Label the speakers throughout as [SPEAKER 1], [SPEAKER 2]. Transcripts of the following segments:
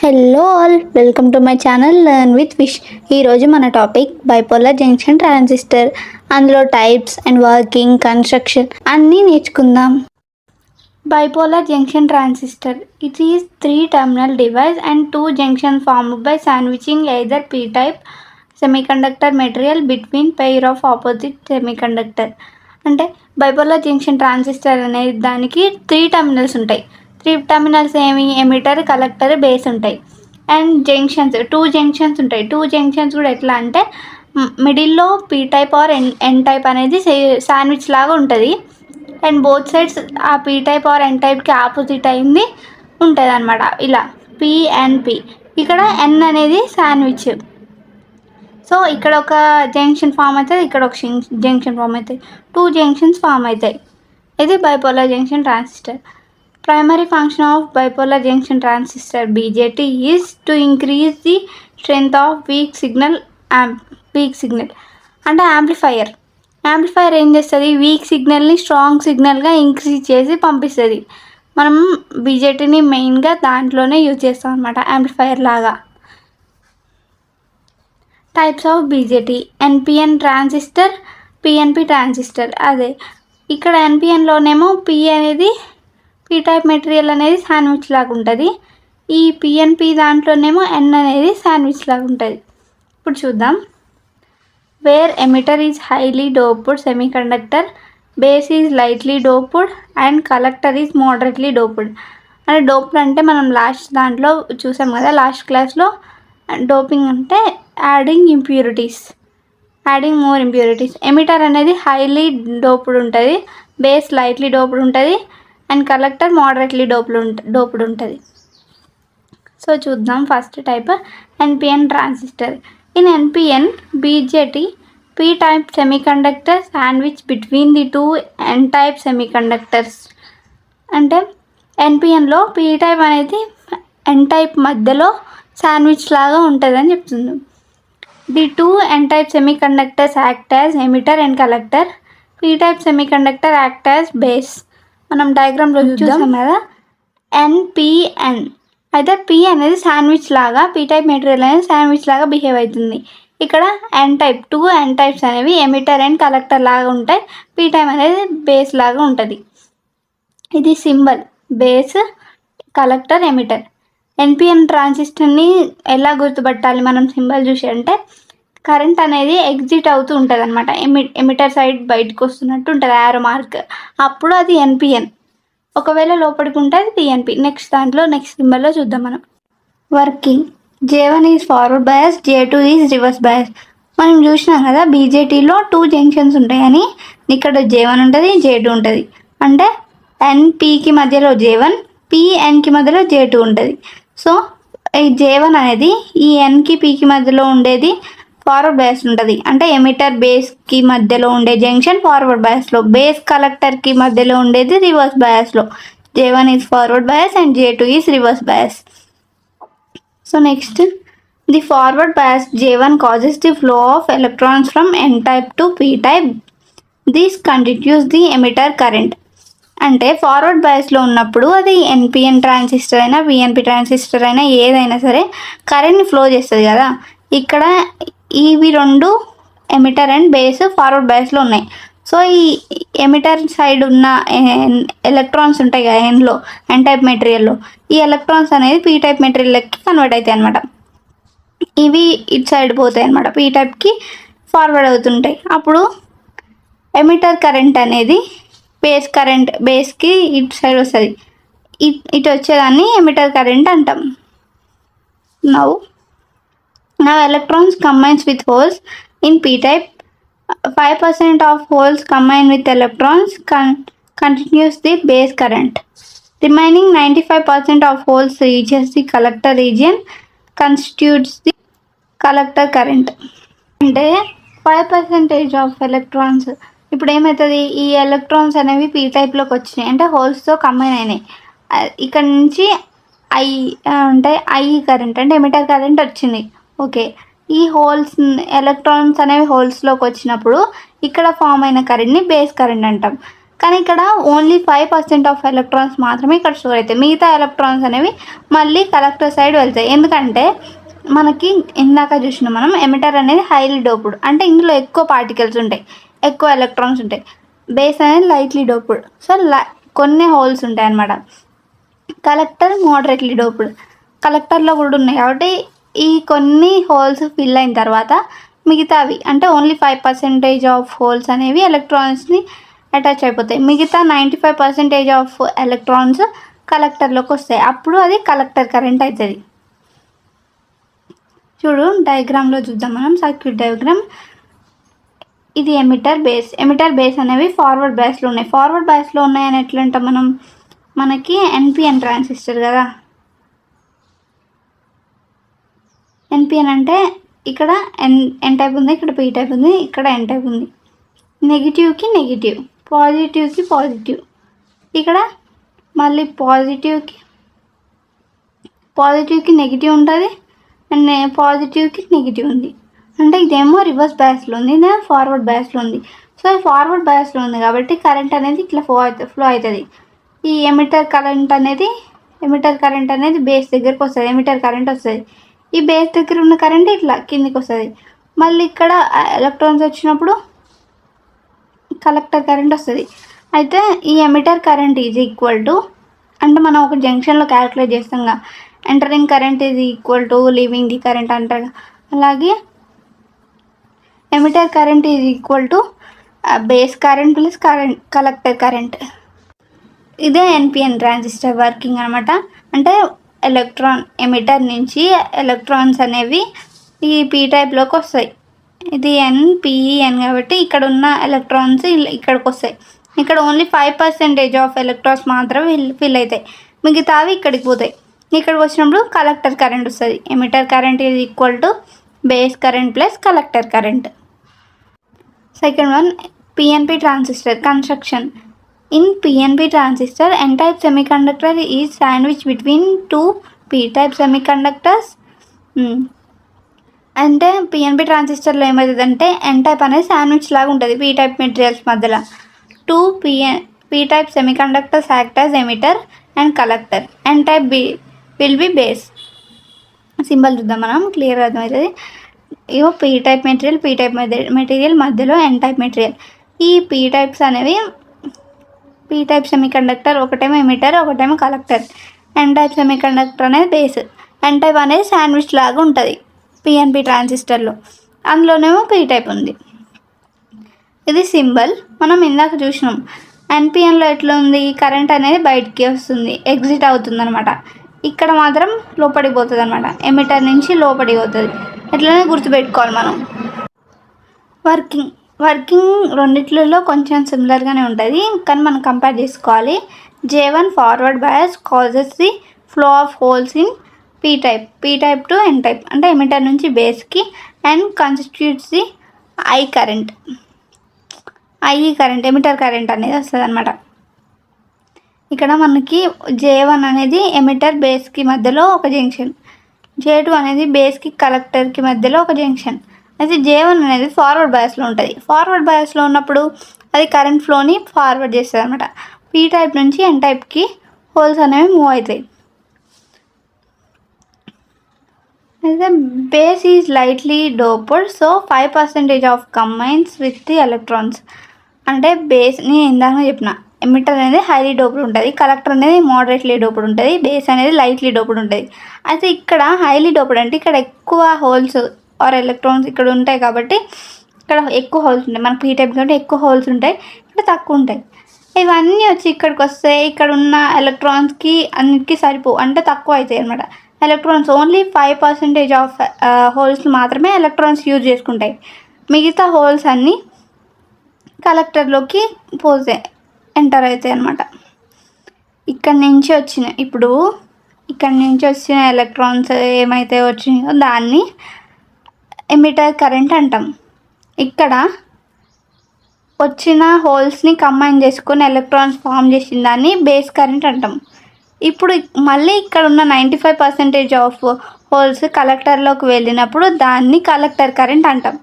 [SPEAKER 1] Hello all, welcome to my channel learn with wish. ఈరోజు మన topic bipolar junction transistor. అందులో types and working, construction అన్నీ నేర్చుకుందాం. Bipolar junction transistor. It is 3-terminal device and 2 junctions formed by sandwiching either p-type semiconductor material between pair of opposite semiconductor. అంటే bipolar junction transistor అనే దానికి 3 terminals ఉంటాయి. 3 terminals ఏమి, emitter, collector, base ఉంటాయి. And junctions 2 junctions ఉంటాయి. 2 junctions కూడా ఎట్లా అంటే మిడిల్లో P type or N type అనేది శాండ్విచ్ లాగా ఉంటుంది. అండ్ బోత్ సైడ్స్ ఆ పీ టైప్ ఆర్ ఎన్ టైప్కి ఆపోజిట్ అయింది ఉంటుంది అనమాట. ఇలా పీ అండ్ పీ. ఇక్కడ ఎన్ అనేది శాండ్విచ్. సో ఇక్కడ ఒక జంక్షన్ ఫామ్ అవుతుంది, ఇక్కడ ఒక జంక్షన్ ఫామ్ అవుతాయి. 2 జంక్షన్స్ ఫామ్ అవుతాయి. ఇది bipolar junction transistor. Primary function of bipolar junction transistor BJT is to increase the strength of week signal అంటే యాంప్లిఫైయర్ ఏం చేస్తుంది, వీక్ సిగ్నల్ని స్ట్రాంగ్ సిగ్నల్గా ఇంక్రీజ్ చేసి పంపిస్తుంది. మనం బీజేటీని మెయిన్గా దాంట్లోనే యూజ్ చేస్తాం అనమాట, యాంప్లిఫైయర్ లాగా. Types of BJT: NPN transistor, PNP transistor. అదే ఇక్కడ ఎన్పిఎన్లోనేమో పి అనేది పీ టైప్ మెటీరియల్ అనేది శాండ్విచ్ లాగా ఉంటుంది. ఈ పిఎన్పి దాంట్లోనేమో ఎన్ అనేది శాండ్విచ్ లాగా ఉంటుంది. ఇప్పుడు చూద్దాం. Where emitter is highly doped semiconductor, base is lightly doped and collector is moderately doped. అంటే డోప్డ్ అంటే మనం లాస్ట్ దాంట్లో చూసాం కదా, లాస్ట్ క్లాస్లో డోపింగ్ అంటే యాడింగ్ మోర్ ఇంప్యూరిటీస్. ఎమిటర్ అనేది హైలీ డోప్డ్ ఉంటుంది, బేస్ లైట్లీ డోప్డ్ ఉంటుంది అండ్ కలెక్టర్ మోడరేట్లీ డోప్డ్ ఉంటుంది. సో చూద్దాం first type, NPN transistor. In NPN, BJT, P-type semiconductor sandwich between the 2 N-type semiconductors. అంటే ఎన్పిఎన్లో P-type అనేది N-type మధ్యలో sandwich లాగా ఉంటుందని చెప్తుంది. The 2 N-type semiconductors act as emitter and collector. P-type semiconductor act as base. మనం డయాగ్రామ్లో చూసాం కదా, ఎన్పిఎన్ అయితే పీ అనేది శాండ్విచ్ లాగా, పీ టైప్ మెటీరియల్ అనేది శాండ్విచ్ లాగా బిహేవ్ అవుతుంది. ఇక్కడ ఎన్ టైప్ 2 ఎన్ టైప్స్ అనేవి ఎమిటర్ అండ్ కలెక్టర్ లాగా ఉంటాయి. పీ టైప్ అనేది బేస్ లాగా ఉంటుంది. ఇది symbol, base, collector, emitter. NPN ట్రాన్సిస్టర్ని ఎలా గుర్తుపట్టాలి మనం సింబల్ చూసి అంటే, కరెంట్ అనేది ఎగ్జిట్ అవుతూ ఉంటుంది అనమాట. ఎమిటర్ సైడ్ బయటకు వస్తున్నట్టు ఉంటుంది యారో మార్క్, అప్పుడు అది ఎన్పిఎన్. ఒకవేళ లోపలికి ఉంటే అది పిఎన్పి. నెక్స్ట్ సింబల్లో చూద్దాం మనం. Working: J1 is forward bias, J2 is reverse bias. మనం చూసినాం కదా బీజేటీలో 2 జంక్షన్స్ ఉంటాయని. ఇక్కడ J1 ఉంటుంది, J2 ఉంటుంది. అంటే ఎన్పికి మధ్యలో J1, పిఎన్కి మధ్యలో J2 ఉంటుంది. సో ఈ J1 అనేది ఈ ఎన్కి పికి మధ్యలో ఉండేది ఫార్వర్డ్ బయాస్ ఉంటుంది. అంటే ఎమిటర్ బేస్కి మధ్యలో ఉండే జంక్షన్ ఫార్వర్డ్ బయాస్లో, బేస్ కలెక్టర్కి మధ్యలో ఉండేది రివర్స్ బయాస్లో. J1 is forward bias and J2 is reverse bias. So next, the forward bias J1 causes the flow of electrons from N type to P type. This continues the emitter current. అంటే forward బయాస్లో ఉన్నప్పుడు అది NPN transistor అయినా PNP transistor అయినా ఏదైనా సరే కరెంట్ని flow చేస్తుంది కదా. ఇక్కడ ఇవి 2 ఎమిటర్ అండ్ బేస్ ఫార్వర్డ్ బయాస్లో ఉన్నాయి. సో ఈ ఎమిటర్ సైడ్ ఉన్న ఎలక్ట్రాన్స్ ఉంటాయి కదా ఎన్ టైప్ మెటీరియల్లో, ఈ ఎలక్ట్రాన్స్ అనేది పీ టైప్ మెటీరియల్కి కన్వర్ట్ అవుతాయి అనమాట. ఇవి ఇటు సైడ్ పోతాయి అనమాట, పీ టైప్కి ఫార్వర్డ్ అవుతుంటాయి. అప్పుడు ఎమిటర్ కరెంట్ అనేది బేస్కి ఇటు సైడ్ వస్తుంది, ఇటు వచ్చేదాన్ని ఎమిటర్ కరెంట్ అంటాం. Now electrons combines with holes in p-type. 5% of holes combine with electrons continues the base current. Remaining 95% of holes reaches the collector region, constitutes the collector current. అంటే 5% of electrons ఇప్పుడు ఏమవుతుంది, ఈ electrons అనేవి P టైప్లోకి వచ్చినాయి అంటే హోల్స్తో combine అయినాయి. ఇక్కడ నుంచి ఐ కరెంట్ అంటే ఎమిటర్ కరెంట్ వచ్చింది. ఓకే, ఈ హోల్స్ ఎలక్ట్రాన్స్ అనేవి హోల్స్లోకి వచ్చినప్పుడు ఇక్కడ ఫామ్ అయిన కరెంట్ని బేస్ కరెంట్ అంటాం. కానీ ఇక్కడ ఓన్లీ 5% ఆఫ్ ఎలక్ట్రాన్స్ మాత్రమే ఇక్కడ స్టోర్ అవుతాయి. మిగతా ఎలక్ట్రాన్స్ అనేవి మళ్ళీ కలెక్టర్ సైడ్ వెళ్తాయి. ఎందుకంటే మనకి ఇందాక చూసిన మనం ఎమిటర్ అనేది హైలీ డోప్డ్, అంటే ఇందులో ఎక్కువ పార్టికల్స్ ఉంటాయి, ఎక్కువ ఎలక్ట్రాన్స్ ఉంటాయి. బేస్ అనేది లైట్లీ డోప్డ్, సో కొన్ని హోల్స్ ఉంటాయి అన్నమాట. కలెక్టర్ మోడరేట్లీ డోప్డ్, కలెక్టర్లో కూడా ఉన్నాయి కాబట్టి ఈ కొన్ని హోల్స్ ఫిల్ అయిన తర్వాత మిగతావి అంటే ఓన్లీ 5% ఆఫ్ హోల్స్ అనేవి ఎలక్ట్రాన్స్ని అటాచ్ అయిపోతాయి. మిగతా 95% ఆఫ్ ఎలక్ట్రాన్స్ కలెక్టర్లోకి వస్తాయి. అప్పుడు అది కలెక్టర్ కరెంట్ అవుతుంది. చూడు డయాగ్రామ్లో చూద్దాం మనం, సర్క్యూట్ డయాగ్రామ్. ఇది ఎమిటర్ బేస్ అనేవి ఫార్వర్డ్ బయాస్లో ఉన్నాయి. ఫార్వర్డ్ బయాస్లో ఉన్నాయని ఎట్లంటాం మనం, మనకి ఎన్పిఎన్ ట్రాన్సిస్టర్ కదా. ఎన్పిఎన్ అంటే ఇక్కడ ఎన్ టైప్ ఉంది, ఇక్కడ పీ టైప్ ఉంది, ఇక్కడ ఎన్ టైప్ ఉంది. నెగిటివ్కి నెగిటివ్, పాజిటివ్కి పాజిటివ్, ఇక్కడ మళ్ళీ పాజిటివ్కి నెగిటివ్ ఉంటుంది అండ్ పాజిటివ్కి నెగిటివ్ ఉంది. అంటే ఇదేమో రివర్స్ బయాస్లో ఉంది, ఇదే ఫార్వర్డ్ బయాస్లో ఉంది. సో ఫార్వర్డ్ బయాస్లో ఉంది కాబట్టి కరెంట్ అనేది ఇట్లా ఫ్లో అవుతుంది. ఈ ఎమిటర్ కరెంట్ అనేది బేస్ దగ్గరకు వస్తుంది, ఎమిటర్ కరెంట్ వస్తుంది. ఈ బేస్ దగ్గర ఉన్న కరెంట్ ఇట్లా కిందికి వస్తుంది. మళ్ళీ ఇక్కడ ఎలక్ట్రాన్స్ వచ్చినప్పుడు కలెక్టర్ కరెంట్ వస్తుంది. అయితే ఈ emitter current is equal to, అంటే మనం ఒక జంక్షన్లో క్యాలిక్యులేట్ చేస్తాంగా, entering current is equal to leaving the current అంటారు. అలాగే emitter current is equal to base current plus collector current. ఇదే ఎన్పిఎన్ ట్రాన్సిస్టర్ వర్కింగ్ అనమాట. అంటే ఎమిటర్ నుంచి ఎలక్ట్రాన్స్ అనేవి ఈ పీ టైప్లోకి వస్తాయి. ఇది ఎన్పిఈఎన్ కాబట్టి ఇక్కడ ఉన్న ఎలక్ట్రాన్స్ ఇక్కడికి వస్తాయి. ఇక్కడ ఓన్లీ 5% ఆఫ్ ఎలక్ట్రాన్స్ మాత్రమే ఫిల్ అవుతాయి, మిగతావి ఇక్కడికి పోతాయి. ఇక్కడికి వచ్చినప్పుడు కలెక్టర్ కరెంట్ వస్తుంది. Emitter current is equal to base current plus collector current. Second one, PNP transistor construction. In PNP transistor, N-type semiconductor is sandwiched between two P-type semiconductors. అంటే PNP ట్రాన్సిస్టర్లో ఏమవుతుందంటే ఎన్ టైప్ అనేది sandwich లాగా ఉంటుంది P type materials మధ్యలో. Two P type semiconductors act as emitter and collector. N type will be base. Symbol చూద్దాం మనం, క్లియర్గా అర్థమవుతుంది. ఇవో పీ టైప్ మెటీరియల్ మధ్యలో ఎన్ టైప్ మెటీరియల్. ఈ పీ టైప్స్ అనేవి పీ టైప్ సెమీకండక్టర్ ఒకటేమో ఎమిటర్, ఒకటేమో కలెక్టర్. ఎన్ టైప్ సెమీకండక్టర్ అనేది బేస్. ఎన్ టైప్ అనేది శాండ్విచ్ లాగా ఉంటుంది పిఎన్పి ట్రాన్సిస్టర్లో, అందులోనేమో పీ టైప్ ఉంది. ఇది సింబల్ మనం ఇందాక చూసినాం. ఎన్పిఎన్లో ఎట్లా ఉంది, కరెంట్ అనేది బయటికి వస్తుంది, ఎగ్జిట్ అవుతుంది అనమాట. ఇక్కడ మాత్రం లోపలికి పోతుంది అనమాట, ఎమిటర్ నుంచి లోపలికి పోతుంది. ఎట్లనే గుర్తుపెట్టుకోవాలి మనం. వర్కింగ్ రెండిట్లలో కొంచెం సిమిలర్గానే ఉంటుంది, కానీ మనం కంపేర్ చేసుకోవాలి. J1 forward bias causes the flow of holes in P type to N type, అంటే ఎమిటర్ నుంచి బేస్కి, and constitutes the I current, emitter current అనేది వస్తుంది అనమాట. ఇక్కడ మనకి J1 అనేది ఎమిటర్ బేస్కి మధ్యలో ఒక జంక్షన్, J2 అనేది బేస్కి కలెక్టర్కి మధ్యలో ఒక జంక్షన్. అయితే J1 అనేది ఫార్వర్డ్ బయాస్లో ఉంటుంది. ఫార్వర్డ్ బయాస్లో ఉన్నప్పుడు అది కరెంట్ ఫ్లోని ఫార్వర్డ్ చేస్తుంది అనమాట. పీ టైప్ నుంచి ఎన్ టైప్కి హోల్స్ అనేవి మూవ్ అవుతాయి. అయితే base is lightly doped, so 5% of combines with the electrons. అంటే బేస్ని ఇందాక చెప్పిన, ఎమిటర్ అనేది హైలీ డోప్డ్ ఉంటుంది, కలెక్టర్ అనేది మోడరేట్లీ డోప్డ్ ఉంటుంది, బేస్ అనేది లైట్లీ డోప్డ్ ఉంటుంది. అయితే ఇక్కడ హైలీ డోప్డ్ అంటే ఇక్కడ ఎక్కువ హోల్స్ ఆర్ ఎలక్ట్రాన్స్ ఇక్కడ ఉంటాయి కాబట్టి ఇక్కడ ఎక్కువ హోల్స్ ఉంటాయి. మనకు పీ టైప్ కాబట్టి ఎక్కువ హోల్స్ ఉంటాయి, ఇక్కడ తక్కువ ఉంటాయి. ఇవన్నీ వచ్చి ఇక్కడికి వస్తే ఇక్కడ ఉన్న ఎలక్ట్రాన్స్కి అన్నిటికీ సరిపో, అంటే తక్కువ అవుతాయి అనమాట. ఎలక్ట్రాన్స్ ఓన్లీ 5% ఆఫ్ హోల్స్ మాత్రమే ఎలక్ట్రాన్స్ యూజ్ చేసుకుంటాయి. మిగతా హోల్స్ అన్నీ కలెక్టర్లోకి ఎంటర్ అవుతాయి అనమాట. ఇక్కడ నుంచి వచ్చిన ఎలక్ట్రాన్స్ ఏమైతే వచ్చినాయో దాన్ని ఎమిటర్ కరెంట్ అంటాం. ఇక్కడ వచ్చిన హోల్స్ని కంబైన్ చేసుకొని ఎలక్ట్రాన్స్ ఫామ్ చేసిన దాన్ని బేస్ కరెంట్ అంటాం. ఇప్పుడు మళ్ళీ ఇక్కడ ఉన్న 95% ఆఫ్ హోల్స్ కలెక్టర్లోకి వెళ్ళినప్పుడు దాన్ని కలెక్టర్ కరెంట్ అంటాం.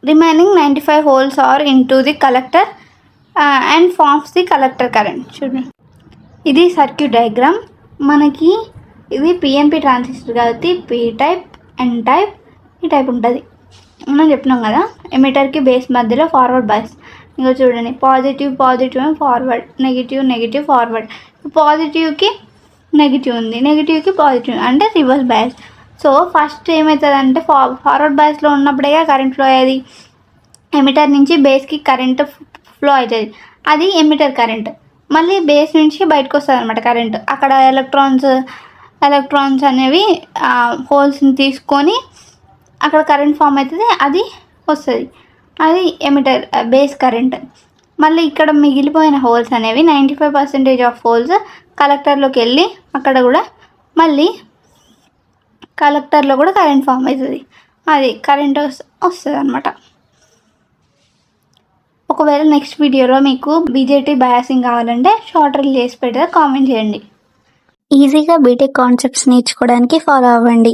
[SPEAKER 1] Remaining 95 holes are into the collector and forms the collector current. చూడండి, ఇది సర్క్యూట్ డయాగ్రామ్. మనకి ఇది పిఎన్పి ట్రాన్సిస్టర్ కాబట్టి పీ టైప్, ఎన్ టైప్, ఈ టైప్ ఉంటుంది. మనం చెప్పినాం కదా, ఎమిటర్కి బేస్ మధ్యలో ఫార్వర్డ్ బయాస్. ఇంకా చూడండి, పాజిటివ్ ఫార్వర్డ్, నెగిటివ్ ఫార్వర్డ్. పాజిటివ్కి నెగిటివ్ ఉంది, నెగిటివ్కి పాజిటివ్ అంటే రివర్స్ బయాస్. సో ఫస్ట్ ఏమవుతుందంటే ఫార్వర్డ్ బయాస్లో ఉన్నప్పుడే కరెంట్ ఫ్లో అయ్యేది. ఎమిటర్ నుంచి బేస్కి కరెంట్ ఫ్లో అవుతుంది, అది ఎమిటర్ కరెంట్. మళ్ళీ బేస్ నుంచి బయటకు వస్తుంది అనమాట కరెంట్. అక్కడ ఎలక్ట్రాన్స్ అనేవి హోల్స్ని తీసుకొని అక్కడ కరెంట్ ఫామ్ అవుతుంది, అది వస్తుంది, అది ఎమిటర్ బేస్ కరెంట్. మళ్ళీ ఇక్కడ మిగిలిపోయిన హోల్స్ అనేవి 95% ఆఫ్ హోల్స్ కలెక్టర్లోకి వెళ్ళి అక్కడ కూడా మళ్ళీ కలెక్టర్లో కూడా కరెంట్ ఫామ్ అవుతుంది, అది కరెంట్ వస్తుంది అనమాట. ఒకవేళ నెక్స్ట్ వీడియోలో మీకు బీజేటీ బయాసింగ్ కావాలంటే షార్ట్ రీల్ చేసి పెడితే కామెంట్ చేయండి.
[SPEAKER 2] ఈజీగా బీటెక్ కాన్సెప్ట్స్ నేర్చుకోవడానికి ఫాలో అవ్వండి.